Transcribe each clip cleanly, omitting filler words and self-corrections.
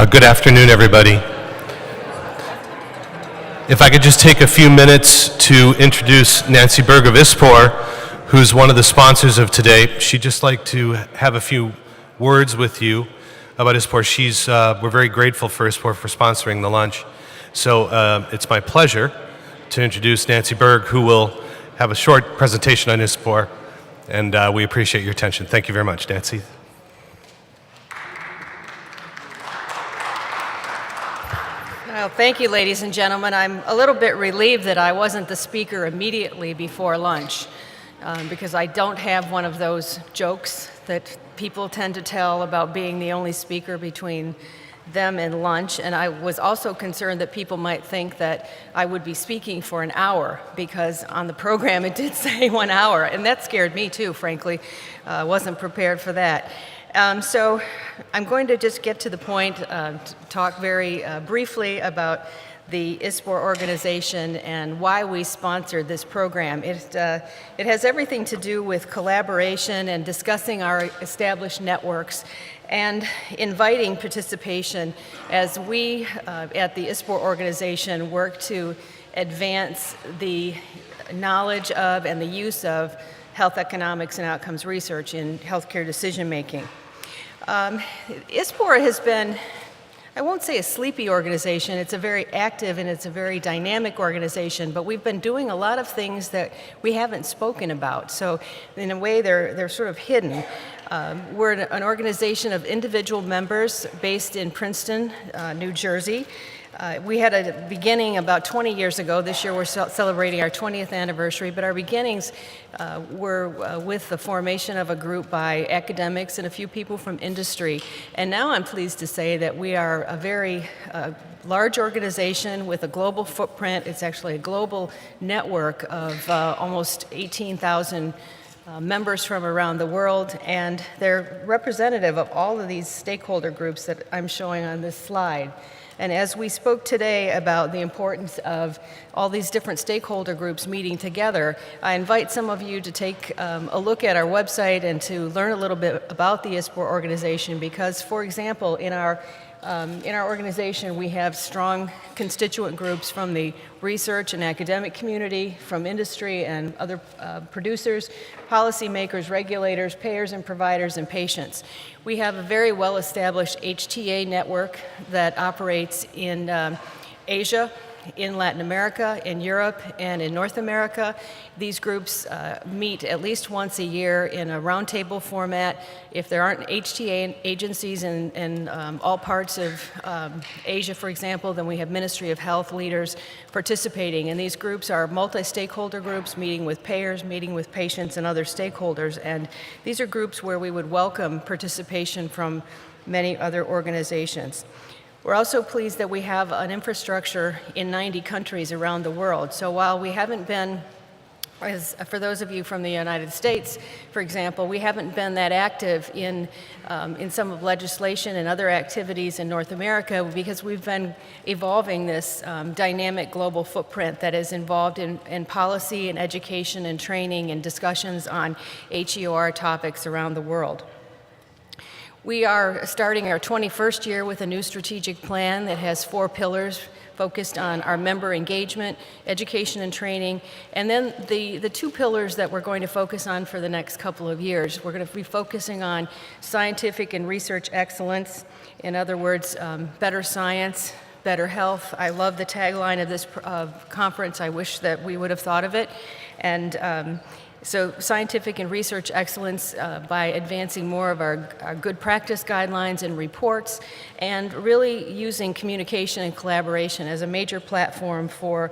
Good afternoon, everybody. If I could just take a few minutes to introduce Nancy Berg of ISPOR, who's one of the sponsors of today. She'd just like to have a few words with you about ISPOR. We're very grateful for ISPOR for sponsoring the lunch. So it's my pleasure to introduce Nancy Berg, who will have a short presentation on ISPOR, and we appreciate your attention. Thank you very much, Nancy. Well, thank you, ladies and gentlemen. I'm a little bit relieved that I wasn't the speaker immediately before lunch, because I don't have one of those jokes that people tend to tell about being the only speaker between them and lunch. And I was also concerned that people might think that I would be speaking for an hour, because on the program it did say 1 hour, and that scared me too, frankly. I wasn't prepared for that. So I'm going to just get to the point, talk very briefly about the ISPOR organization and why we sponsored this program. It has everything to do with collaboration and discussing our established networks and inviting participation as we at the ISPOR organization work to advance the knowledge of and the use of health economics and outcomes research in healthcare decision making. ISPOR has been, I won't say a sleepy organization, it's a very active and it's a very dynamic organization, but we've been doing a lot of things that we haven't spoken about. So in a way, they're sort of hidden. We're an organization of individual members based in Princeton, New Jersey. We had a beginning about 20 years ago. This year we're celebrating our 20th anniversary, but our beginnings were with the formation of a group by academics and a few people from industry. And now I'm pleased to say that we are a very large organization with a global footprint. It's actually a global network of almost 18,000 members from around the world, and they're representative of all of these stakeholder groups that I'm showing on this slide. And as we spoke today about the importance of all these different stakeholder groups meeting together, I invite some of you to take a look at our website and to learn a little bit about the ISPOR organization, because, for example, in our organization, we have strong constituent groups from the research and academic community, from industry and other producers, policymakers, regulators, payers and providers, and patients. We have a very well-established HTA network that operates in Asia, in Latin America, in Europe, and in North America. These groups meet at least once a year in a roundtable format. If there aren't HTA agencies in all parts of Asia, for example, then we have Ministry of Health leaders participating. And these groups are multi-stakeholder groups, meeting with payers, meeting with patients and other stakeholders. And these are groups where we would welcome participation from many other organizations. We're also pleased that we have an infrastructure in 90 countries around the world. So while we haven't been, for those of you from the United States, for example, we haven't been that active in some of legislation and other activities in North America, because we've been evolving this dynamic global footprint that is involved in policy and education and training and discussions on HEOR topics around the world. We are starting our 21st year with a new strategic plan that has 4 pillars focused on our member engagement, education and training, and then the 2 pillars that we're going to focus on for the next couple of years. We're going to be focusing on scientific and research excellence. In other words, better science, better health. I love the tagline of this conference. I wish that we would have thought of it. And so scientific and research excellence by advancing more of our good practice guidelines and reports, and really using communication and collaboration as a major platform for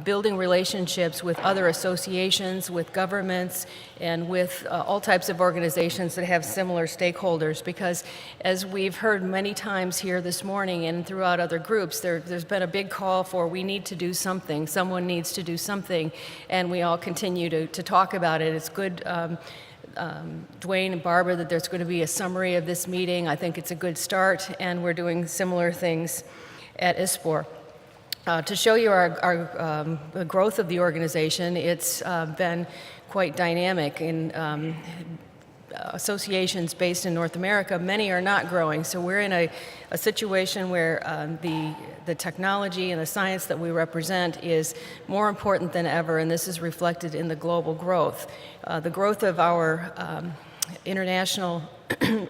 building relationships with other associations, with governments, and with all types of organizations that have similar stakeholders. Because as we've heard many times here this morning and throughout other groups, there's been a big call for we need to do something, someone needs to do something, and we all continue to talk about it. It's good, Dwayne and Barbara, that there's going to be a summary of this meeting. I think it's a good start, and we're doing similar things at ISPOR. To show you the growth of the organization, it's been quite dynamic. In associations based in North America, many are not growing. So we're in a situation where the technology and the science that we represent is more important than ever, and this is reflected in the global growth. The growth of our international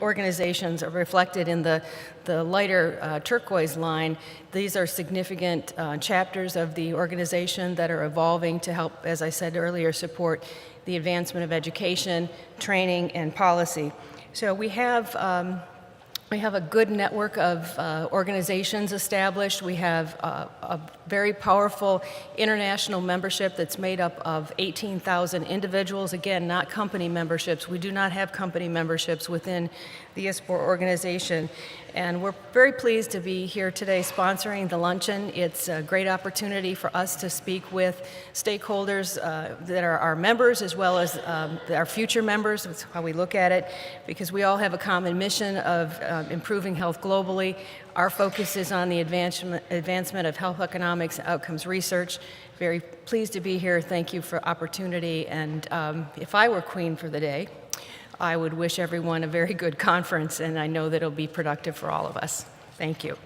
organizations are reflected in the lighter turquoise line. These are significant chapters of the organization that are evolving to help, as I said earlier, support the advancement of education, training, and policy. So we have a good network of organizations established. We have a very powerful international membership that's made up of 18,000 individuals. Again, not company memberships. We do not have company memberships within the ISPOR organization. And we're very pleased to be here today sponsoring the luncheon. It's a great opportunity for us to speak with stakeholders that are our members as well as our future members. That's how we look at it, because we all have a common mission of improving health globally. Our focus is on the advancement of health economics and outcomes research. Very pleased to be here. Thank you for opportunity. And if I were queen for the day, I would wish everyone a very good conference, and I know that it'll be productive for all of us. Thank you.